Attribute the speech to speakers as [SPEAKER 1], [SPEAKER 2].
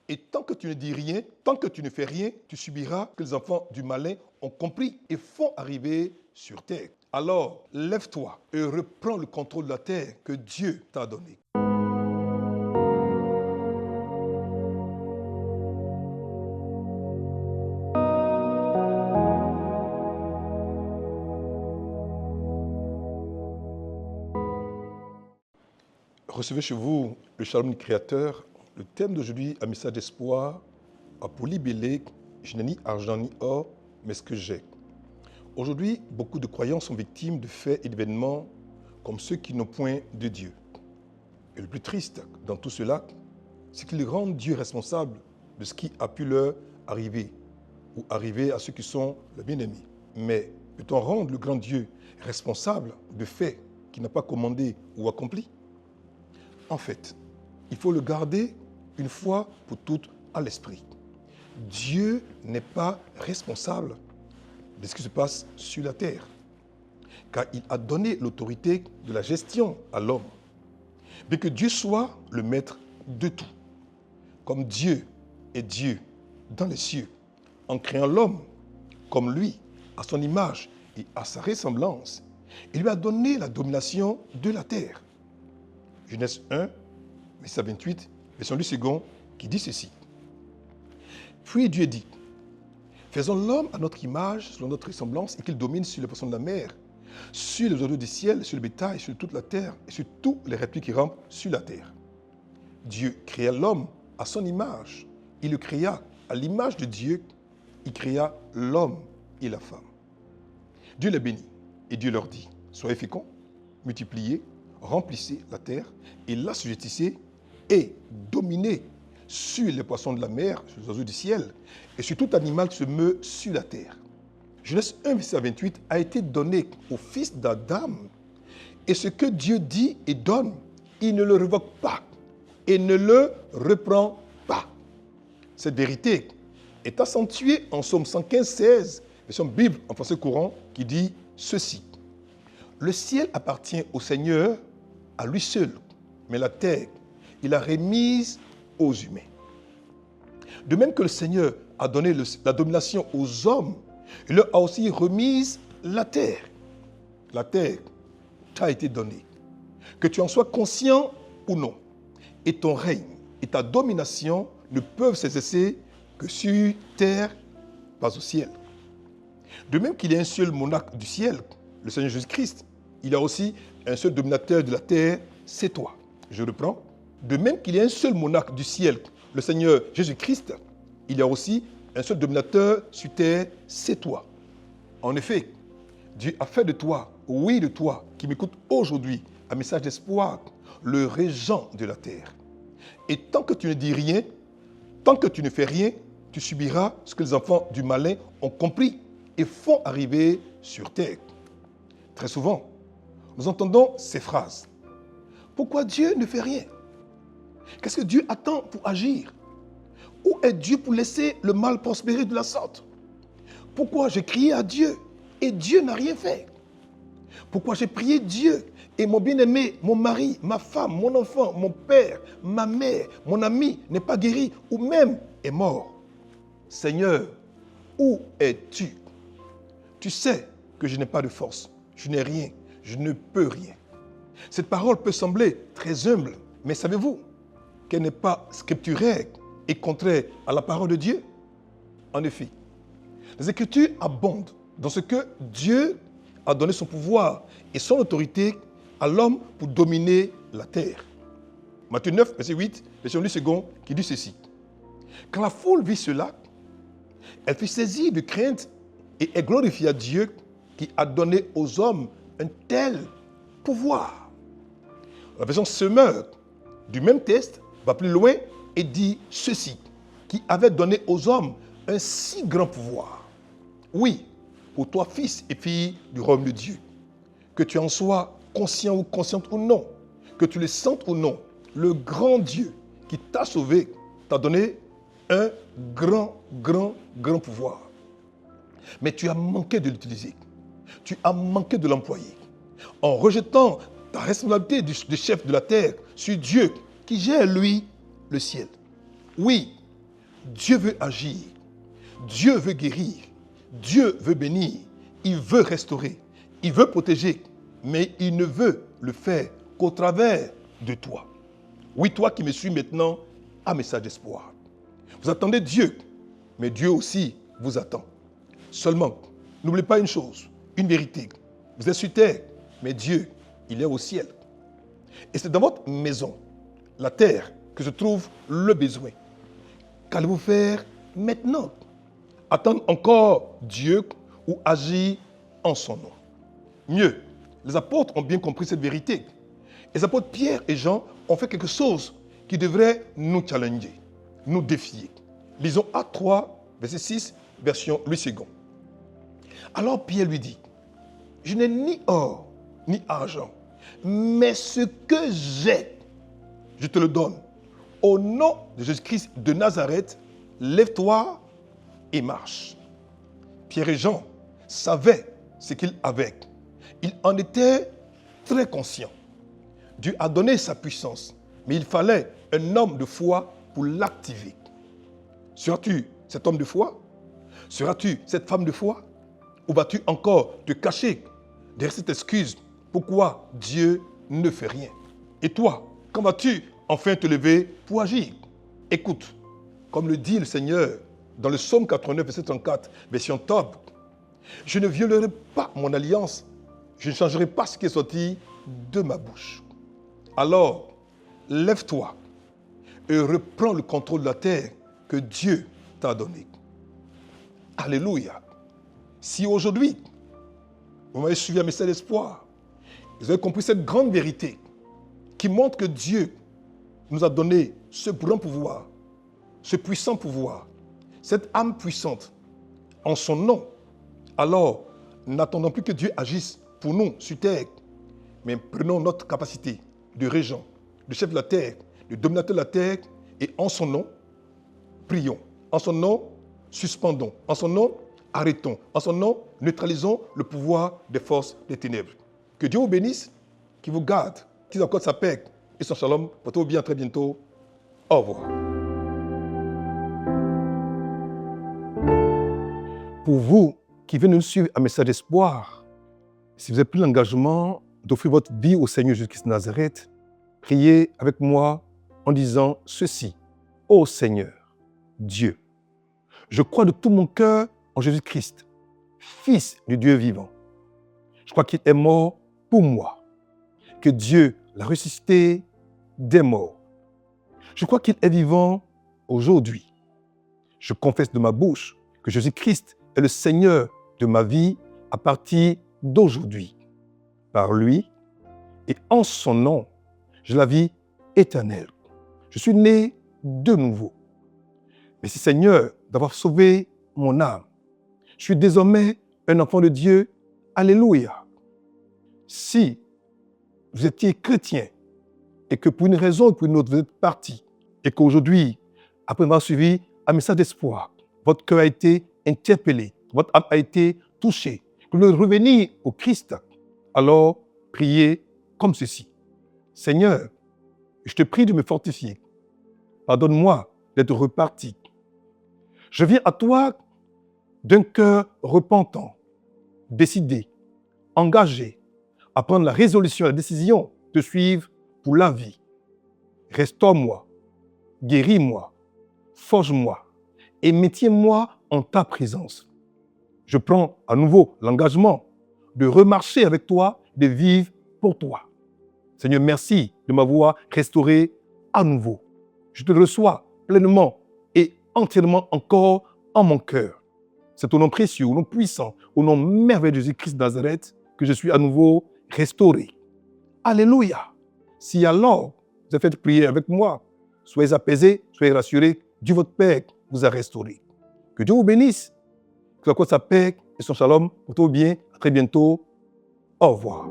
[SPEAKER 1] Et tant que tu ne dis rien, tant que tu ne fais rien, tu subiras que les enfants du malin ont compris et font arriver sur terre. Alors, lève-toi et reprends le contrôle de la terre que Dieu t'a donnée. Recevez chez vous le shalom du Créateur. Le thème d'aujourd'hui, un message d'espoir, a pour libellé, je n'ai ni argent ni or, mais ce que j'ai. Aujourd'hui, beaucoup de croyants sont victimes de faits et d'événements comme ceux qui n'ont point de Dieu. Et le plus triste dans tout cela, c'est qu'ils rendent Dieu responsable de ce qui a pu leur arriver ou arriver à ceux qui sont les bien-aimés. Mais peut-on rendre le grand Dieu responsable de faits qu'il n'a pas commandés ou accomplis? En fait, il faut le garder une fois pour toutes à l'esprit. Dieu n'est pas responsable de ce qui se passe sur la terre, car il a donné l'autorité de la gestion à l'homme. Mais que Dieu soit le maître de tout. Comme Dieu est Dieu dans les cieux, en créant l'homme comme lui, à son image et à sa ressemblance, il lui a donné la domination de la terre. Genèse 1, verset 28, verset 2, qui dit ceci. Puis Dieu dit, faisons l'homme à notre image, selon notre ressemblance, et qu'il domine sur les poissons de la mer, sur les oiseaux du ciel, sur le bétail, sur toute la terre, et sur tous les reptiles qui rampent sur la terre. Dieu créa l'homme à son image. Il le créa à l'image de Dieu. Il créa l'homme et la femme. Dieu les bénit, et Dieu leur dit, soyez féconds, multipliez, remplissez la terre et l'assujettissez et dominez sur les poissons de la mer, sur les oiseaux du ciel et sur tout animal qui se meut sur la terre. Genèse 1, verset 28 a été donné au fils d'Adam et ce que Dieu dit et donne, il ne le révoque pas et ne le reprend pas. Cette vérité est accentuée en Psaume 115, 16, version Bible en français courant, qui dit ceci. Le ciel appartient au Seigneur, à lui seul, mais la terre, il l'a remise aux humains. De même que le Seigneur a donné la domination aux hommes, il leur a aussi remise la terre. La terre t'a été donnée. Que tu en sois conscient ou non. Et ton règne et ta domination ne peuvent s'exercer que sur terre, pas au ciel. De même qu'il y a un seul monarque du ciel, le Seigneur Jésus-Christ, il y a aussi un seul dominateur de la terre, c'est toi. Je reprends. De même qu'il y a un seul monarque du ciel, le Seigneur Jésus-Christ, il y a aussi un seul dominateur sur terre, c'est toi. En effet, Dieu a fait de toi, oui de toi, qui m'écoute aujourd'hui, un message d'espoir, le régent de la terre. Et tant que tu ne dis rien, tant que tu ne fais rien, tu subiras ce que les enfants du malin ont compris et font arriver sur terre. Très souvent, nous entendons ces phrases. Pourquoi Dieu ne fait rien? Qu'est-ce que Dieu attend pour agir? Où est Dieu pour laisser le mal prospérer de la sorte? Pourquoi j'ai crié à Dieu et Dieu n'a rien fait? Pourquoi j'ai prié Dieu et mon bien-aimé, mon mari, ma femme, mon enfant, mon père, ma mère, mon ami n'est pas guéri ou même est mort? Seigneur, où es-tu? Tu sais que je n'ai pas de force, je n'ai rien, je ne peux rien. Cette parole peut sembler très humble, mais savez-vous qu'elle n'est pas scripturaire et contraire à la parole de Dieu? En effet, les Écritures abondent dans ce que Dieu a donné son pouvoir et son autorité à l'homme pour dominer la terre. Matthieu 9, verset 8, verset 2, qui dit ceci. Quand la foule vit cela, elle fut saisie de crainte et elle glorifia Dieu qui a donné aux hommes un tel pouvoir. La version Semeur du même texte va plus loin et dit ceci, qui avait donné aux hommes un si grand pouvoir. Oui, pour toi, fils et fille du royaume de Dieu, que tu en sois conscient ou consciente ou non, que tu le sentes ou non, le grand Dieu qui t'a sauvé t'a donné un grand pouvoir. Mais tu as manqué de l'utiliser. Tu as manqué de l'employer. En rejetant ta responsabilité de chef de la terre sur Dieu qui gère, lui, le ciel. Oui, Dieu veut agir. Dieu veut guérir. Dieu veut bénir. Il veut restaurer. Il veut protéger. Mais il ne veut le faire qu'au travers de toi. Oui, toi qui me suis maintenant, un message d'espoir. Vous attendez Dieu, mais Dieu aussi vous attend. Seulement, n'oubliez pas une chose, une vérité. Vous êtes sur terre, mais Dieu, il est au ciel. Et c'est dans votre maison, la terre, que se trouve le besoin. Qu'allez-vous faire maintenant? Attendre encore Dieu ou agir en son nom? Mieux, les apôtres ont bien compris cette vérité. Les apôtres Pierre et Jean ont fait quelque chose qui devrait nous challenger, nous défier. Lisons Actes 3, verset 6, version Louis II. Alors Pierre lui dit, je n'ai ni or, ni argent, mais ce que j'ai, je te le donne. Au nom de Jésus-Christ de Nazareth, lève-toi et marche. Pierre et Jean savaient ce qu'ils avaient. Ils en étaient très conscients. Dieu a donné sa puissance, mais il fallait un homme de foi pour l'activer. Seras-tu cet homme de foi? Seras-tu cette femme de foi? Ou vas-tu encore te cacher derrière cette excuse pourquoi Dieu ne fait rien? Et toi, quand vas-tu enfin te lever pour agir? Écoute, comme le dit le Seigneur dans le psaume 89, verset 34, version top, je ne violerai pas mon alliance, je ne changerai pas ce qui est sorti de ma bouche. Alors, lève-toi et reprends le contrôle de la terre que Dieu t'a donnée. Alléluia. Si aujourd'hui, vous m'avez suivi un message d'espoir, vous avez compris cette grande vérité qui montre que Dieu nous a donné ce grand pouvoir, ce puissant pouvoir, cette âme puissante en son nom. Alors, n'attendons plus que Dieu agisse pour nous sur terre, mais prenons notre capacité de régent, de chef de la terre, de dominateur de la terre, et en son nom, prions. En son nom, suspendons. En son nom, arrêtons. En son nom, neutralisons le pouvoir des forces des ténèbres. Que Dieu vous bénisse, qu'il vous garde, qu'il vous accorde sa paix et son shalom. Portez-vous bien, très bientôt. Au revoir. Pour vous qui venez nous suivre un message d'espoir, si vous avez pris l'engagement d'offrir votre vie au Seigneur Jésus-Christ de Nazareth, priez avec moi en disant ceci. Ô Seigneur, Dieu, je crois de tout mon cœur en Jésus-Christ, Fils du Dieu vivant. Je crois qu'il est mort pour moi, que Dieu l'a ressuscité des morts. Je crois qu'il est vivant aujourd'hui. Je confesse de ma bouche que Jésus-Christ est le Seigneur de ma vie à partir d'aujourd'hui. Par lui et en son nom, j'ai la vie éternelle. Je suis né de nouveau. Merci Seigneur d'avoir sauvé mon âme. Je suis désormais un enfant de Dieu. Alléluia. Si vous étiez chrétien et que pour une raison ou pour une autre vous êtes parti et qu'aujourd'hui, après avoir suivi un message d'espoir, votre cœur a été interpellé, votre âme a été touchée, que vous voulez revenir au Christ, alors priez comme ceci. Seigneur, je te prie de me fortifier. Pardonne-moi d'être reparti. Je viens à toi d'un cœur repentant, décidé, engagé à prendre la résolution, la décision de suivre pour la vie. Restaure-moi, guéris-moi, forge-moi et maintiens-moi en ta présence. Je prends à nouveau l'engagement de remarcher avec toi, de vivre pour toi. Seigneur, merci de m'avoir restauré à nouveau. Je te reçois pleinement et entièrement encore en mon cœur. C'est au nom précieux, au nom puissant, au nom merveilleux de Jésus-Christ de Nazareth que je suis à nouveau restauré. Alléluia. Si alors vous avez fait prier avec moi, soyez apaisés, soyez rassurés, Dieu votre Père vous a restauré. Que Dieu vous bénisse, que sa paix et son shalom, pour tout bien, à très bientôt. Au revoir.